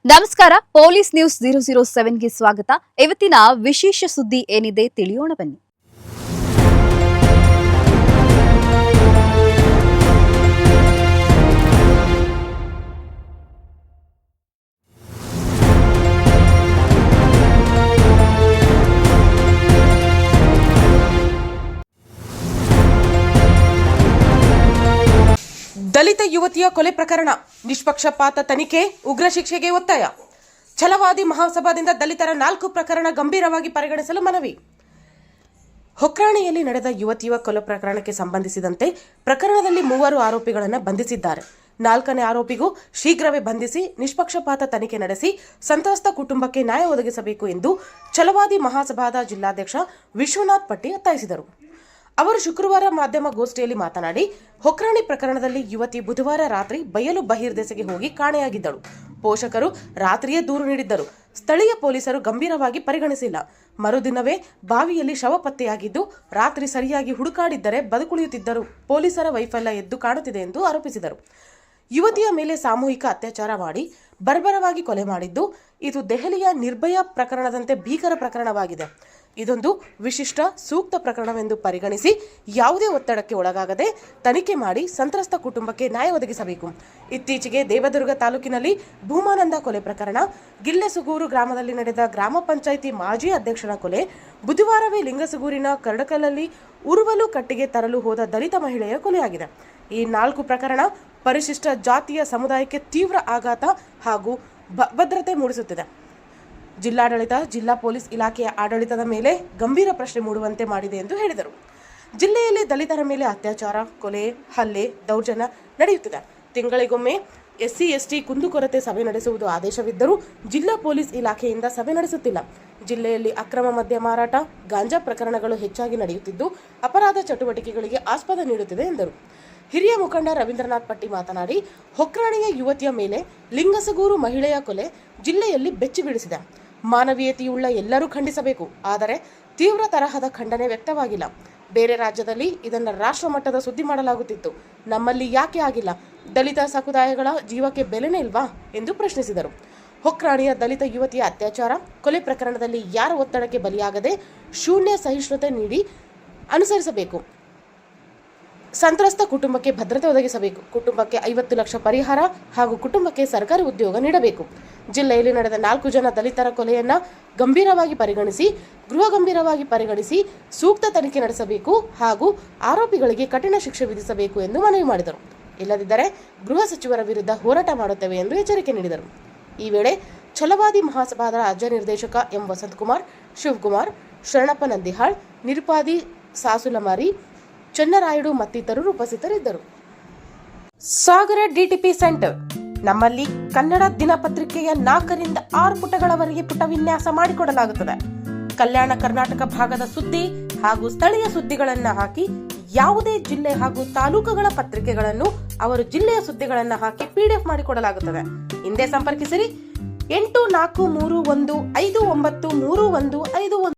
ನಮಸ್ಕಾರ, police news 007ಗೆ ಸ್ವಾಗತ. ಇವತ್ತಿನ ವಿಶೇಷ ಸುದ್ದಿ ಏನಿದೆ ತಿಳಿಯೋಣ ಬನ್ನಿ. ದಲಿತ ಯುವತಿಯ ಕೊಲೆ ಪ್ರಕರಣ ನಿಷ್ಪಕ್ಷಪಾತ ತನಿಖೆ, ಉಗ್ರ ಶಿಕ್ಷೆಗೆ ಒತ್ತಾಯ. ಛಲವಾದಿ ಮಹಾಸಭಾದಿಂದ ದಲಿತರ 4 ಪ್ರಕರಣ ಗಂಭೀರವಾಗಿ ಪರಿಗಣಿಸಲು ಮನವಿ. ಹೊಕ್ರಾಣಿಯಲ್ಲಿ ನಡೆದ ಯುವತಿಯ ಕೊಲೆ ಪ್ರಕರಣಕ್ಕೆ ಸಂಬಂಧಿಸಿದಂತೆ ಪ್ರಕರಣದಲ್ಲಿ 3 ಆರೋಪಿಗಳನ್ನು ಬಂಧಿಸಿದ್ದಾರೆ. 4ನೇ ಆರೋಪಿಗೂ ಶೀಘ್ರವೇ ಬಂಧಿಸಿ ನಿಷ್ಪಕ್ಷಪಾತ ತನಿಖೆ ನಡೆಸಿ ಸಂತ್ರಸ್ತ ಕುಟುಂಬಕ್ಕೆ ನ್ಯಾಯ ಒದಗಿಸಬೇಕು ಎಂದು ಛಲವಾದಿ ಮಹಾಸಭಾದ ಜಿಲ್ಲಾಧ್ಯಕ್ಷ ವಿಶ್ವನಾಥ್ ಪಟ್ಟಿ ಒತ್ತಾಯಿಸಿದರು. ಅವರು ಶುಕ್ರವಾರ ಮಾಧ್ಯಮ ಗೋಷ್ಠಿಯಲ್ಲಿ ಮಾತನಾಡಿ, ಹೊಕ್ರಾಣಿ ಪ್ರಕರಣದಲ್ಲಿ ಯುವತಿ ಬುಧವಾರ ರಾತ್ರಿ ಬಯಲು ಬಹಿರ್ದೆಸೆಗೆ ಹೋಗಿ ಕಾಣೆಯಾಗಿದ್ದಳು. ಪೋಷಕರು ರಾತ್ರಿಯೇ ದೂರು ನೀಡಿದ್ದರು. ಸ್ಥಳೀಯ ಪೊಲೀಸರು ಗಂಭೀರವಾಗಿ ಪರಿಗಣಿಸಿಲ್ಲ. ಮರುದಿನವೇ ಬಾವಿಯಲ್ಲಿ ಶವ ಪತ್ತೆಯಾಗಿದ್ದು, ರಾತ್ರಿ ಸರಿಯಾಗಿ ಹುಡುಕಾಡಿದ್ದರೆ ಬದುಕುಳಿಯುತ್ತಿದ್ದರು. ಪೊಲೀಸರ ವೈಫಲ್ಯ ಎದ್ದು ಕಾಣುತ್ತಿದೆ ಎಂದು ಆರೋಪಿಸಿದರು. ಯುವತಿಯ ಮೇಲೆ ಸಾಮೂಹಿಕ ಅತ್ಯಾಚಾರ ಮಾಡಿ ಬರ್ಬರವಾಗಿ ಕೊಲೆ ಮಾಡಿದ್ದು, ಇದು ದೆಹಲಿಯ ನಿರ್ಭಯ ಪ್ರಕರಣದಂತೆ ಭೀಕರ ಪ್ರಕರಣವಾಗಿದೆ. ಇದೊಂದು ವಿಶಿಷ್ಟ ಸೂಕ್ತ ಪ್ರಕರಣವೆಂದು ಪರಿಗಣಿಸಿ ಯಾವುದೇ ಒತ್ತಡಕ್ಕೆ ಒಳಗಾಗದೆ ತನಿಖೆ ಮಾಡಿ ಸಂತ್ರಸ್ತ ಕುಟುಂಬಕ್ಕೆ ನ್ಯಾಯ ಒದಗಿಸಬೇಕು. ಇತ್ತೀಚೆಗೆ ದೇವದುರ್ಗ ತಾಲೂಕಿನಲ್ಲಿ ಭೂಮಾನಂದ ಕೊಲೆ ಪ್ರಕರಣ, ಗಿಲ್ಲೆಸುಗೂರು ಗ್ರಾಮದಲ್ಲಿ ನಡೆದ ಗ್ರಾಮ ಪಂಚಾಯಿತಿ ಮಾಜಿ ಅಧ್ಯಕ್ಷನ ಕೊಲೆ, ಬುಧವಾರವೇ ಲಿಂಗಸುಗೂರಿನ ಕರಡಕಲಲ್ಲಿ ಉರುವಲು ಕಟ್ಟಿಗೆ ತರಲು ಹೋದ ದಲಿತ ಮಹಿಳೆಯ ಕೊಲೆಯಾಗಿದೆ. ಈ 4 ಪ್ರಕರಣ ಪರಿಶಿಷ್ಟ ಜಾತಿಯ ಸಮುದಾಯಕ್ಕೆ ತೀವ್ರ ಆಘಾತ ಹಾಗೂ ಭದ್ರತೆ ಮೂಡಿಸುತ್ತಿದೆ. ಜಿಲ್ಲಾಡಳಿತ, ಜಿಲ್ಲಾ ಪೊಲೀಸ್ ಇಲಾಖೆಯ ಆಡಳಿತದ ಮೇಲೆ ಗಂಭೀರ ಪ್ರಶ್ನೆ ಮೂಡುವಂತೆ ಮಾಡಿದೆ ಎಂದು ಹೇಳಿದರು. ಜಿಲ್ಲೆಯಲ್ಲಿ ದಲಿತರ ಮೇಲೆ ಅತ್ಯಾಚಾರ, ಕೊಲೆ, ಹಲ್ಲೆ, ದೌರ್ಜನ್ಯ ನಡೆಯುತ್ತಿದೆ. ತಿಂಗಳಿಗೊಮ್ಮೆ SC ST ಕುಂದುಕೊರತೆ ಸಭೆ ನಡೆಸುವುದು ಆದೇಶವಿದ್ದರೂ ಜಿಲ್ಲಾ ಪೊಲೀಸ್ ಇಲಾಖೆಯಿಂದ ಸಭೆ ನಡೆಸುತ್ತಿಲ್ಲ. ಜಿಲ್ಲೆಯಲ್ಲಿ ಅಕ್ರಮ ಮದ್ಯ ಮಾರಾಟ, ಗಾಂಜಾ ಪ್ರಕರಣಗಳು ಹೆಚ್ಚಾಗಿ ನಡೆಯುತ್ತಿದ್ದು ಅಪರಾಧ ಚಟುವಟಿಕೆಗಳಿಗೆ ಆಸ್ಪದ ನೀಡುತ್ತಿದೆ ಎಂದರು. ಹಿರಿಯ ಮುಖಂಡ ರವೀಂದ್ರನಾಥ್ ಪಟ್ಟಿ ಮಾತನಾಡಿ, ಹೊಕ್ರಾಣಿಯ ಯುವತಿಯ ಮೇಲೆ ಲಿಂಗಸಗೂರು ಮಹಿಳೆಯ ಕೊಲೆ ಜಿಲ್ಲೆಯಲ್ಲಿ ಬೆಚ್ಚಿ ಬೀಳಿಸಿದೆ. ಮಾನವೀಯತೆಯುಳ್ಳ ಎಲ್ಲರೂ ಖಂಡಿಸಬೇಕು. ಆದರೆ ತೀವ್ರ ತರಹದ ಖಂಡನೆ ವ್ಯಕ್ತವಾಗಿಲ್ಲ. ಬೇರೆ ರಾಜ್ಯದಲ್ಲಿ ಇದನ್ನು ರಾಷ್ಟ್ರ ಮಟ್ಟದ ಸುದ್ದಿ ಮಾಡಲಾಗುತ್ತಿತ್ತು. ನಮ್ಮಲ್ಲಿ ಯಾಕೆ ಆಗಿಲ್ಲ? ದಲಿತ ಸಮುದಾಯಗಳ ಜೀವಕ್ಕೆ ಬೆಲೆನೇ ಇಲ್ವಾ ಎಂದು ಪ್ರಶ್ನಿಸಿದರು. ಹೊಕ್ರಾಣಿಯ ದಲಿತ ಯುವತಿಯ ಅತ್ಯಾಚಾರ, ಕೊಲೆ ಪ್ರಕರಣದಲ್ಲಿ ಯಾರ ಒತ್ತಡಕ್ಕೆ ಬಲಿಯಾಗದೆ ಶೂನ್ಯ ಸಹಿಷ್ಣುತೆ ನೀಡಿ ಅನುಸರಿಸಬೇಕು. ಸಂತ್ರಸ್ತ ಕುಟುಂಬಕ್ಕೆ ಭದ್ರತೆ ಒದಗಿಸಬೇಕು. ಕುಟುಂಬಕ್ಕೆ 50 ಲಕ್ಷ ಪರಿಹಾರ ಹಾಗೂ ಕುಟುಂಬಕ್ಕೆ ಸರ್ಕಾರಿ ಉದ್ಯೋಗ ನೀಡಬೇಕು. ಜಿಲ್ಲೆಯಲ್ಲಿ ನಡೆದ 4 ಜನ ದಲಿತರ ಕೊಲೆಯನ್ನ ಗೃಹ ಗಂಭೀರವಾಗಿ ಪರಿಗಣಿಸಿ ಸೂಕ್ತ ತನಿಖೆ ನಡೆಸಬೇಕು ಹಾಗೂ ಆರೋಪಿಗಳಿಗೆ ಕಠಿಣ ಶಿಕ್ಷೆ ವಿಧಿಸಬೇಕು ಎಂದು ಮನವಿ ಮಾಡಿದರು. ಇಲ್ಲದಿದ್ದರೆ ಗೃಹ ಸಚಿವರ ವಿರುದ್ಧ ಹೋರಾಟ ಮಾಡುತ್ತೇವೆ ಎಂದು ಎಚ್ಚರಿಕೆ ನೀಡಿದರು. ಈ ವೇಳೆ ಛಲವಾದಿ ಮಹಾಸಭಾದ ರಾಜ್ಯ ನಿರ್ದೇಶಕ ಎಂ ವಸಂತಕುಮಾರ್, ಶಿವಕುಮಾರ್, ಶರಣಪ್ಪ ನಂದಿಹಾಳ್, ನಿರುಪಾದಿ ಸಾಸುಲಮಾರಿ, ಚೆನ್ನರಾಯುಡು ಮತ್ತಿತರರು ಉಪಸ್ಥಿತರಿದ್ದರು. ಸಾಗರ DTP ಸೆಂಟರ್ ನಮ್ಮಲ್ಲಿ ಕನ್ನಡ ದಿನಪತ್ರಿಕೆಯ 4 ರಿಂದ 6 ಪುಟಗಳವರೆಗೆ ಪುಟ ವಿನ್ಯಾಸ ಮಾಡಿಕೊಡಲಾಗುತ್ತದೆ. ಕಲ್ಯಾಣ ಕರ್ನಾಟಕ ಭಾಗದ ಸುದ್ದಿ ಹಾಗೂ ಸ್ಥಳೀಯ ಸುದ್ದಿಗಳನ್ನು ಹಾಕಿ, ಯಾವುದೇ ಜಿಲ್ಲೆ ಹಾಗೂ ತಾಲೂಕುಗಳ ಪತ್ರಿಕೆಗಳನ್ನು ಅವರು ಜಿಲ್ಲೆಯ ಸುದ್ದಿಗಳನ್ನು ಹಾಕಿ PDF ಮಾಡಿಕೊಡಲಾಗುತ್ತದೆ. ಹಿಂದೆ ಸಂಪರ್ಕಿಸಿರಿ 8431593151.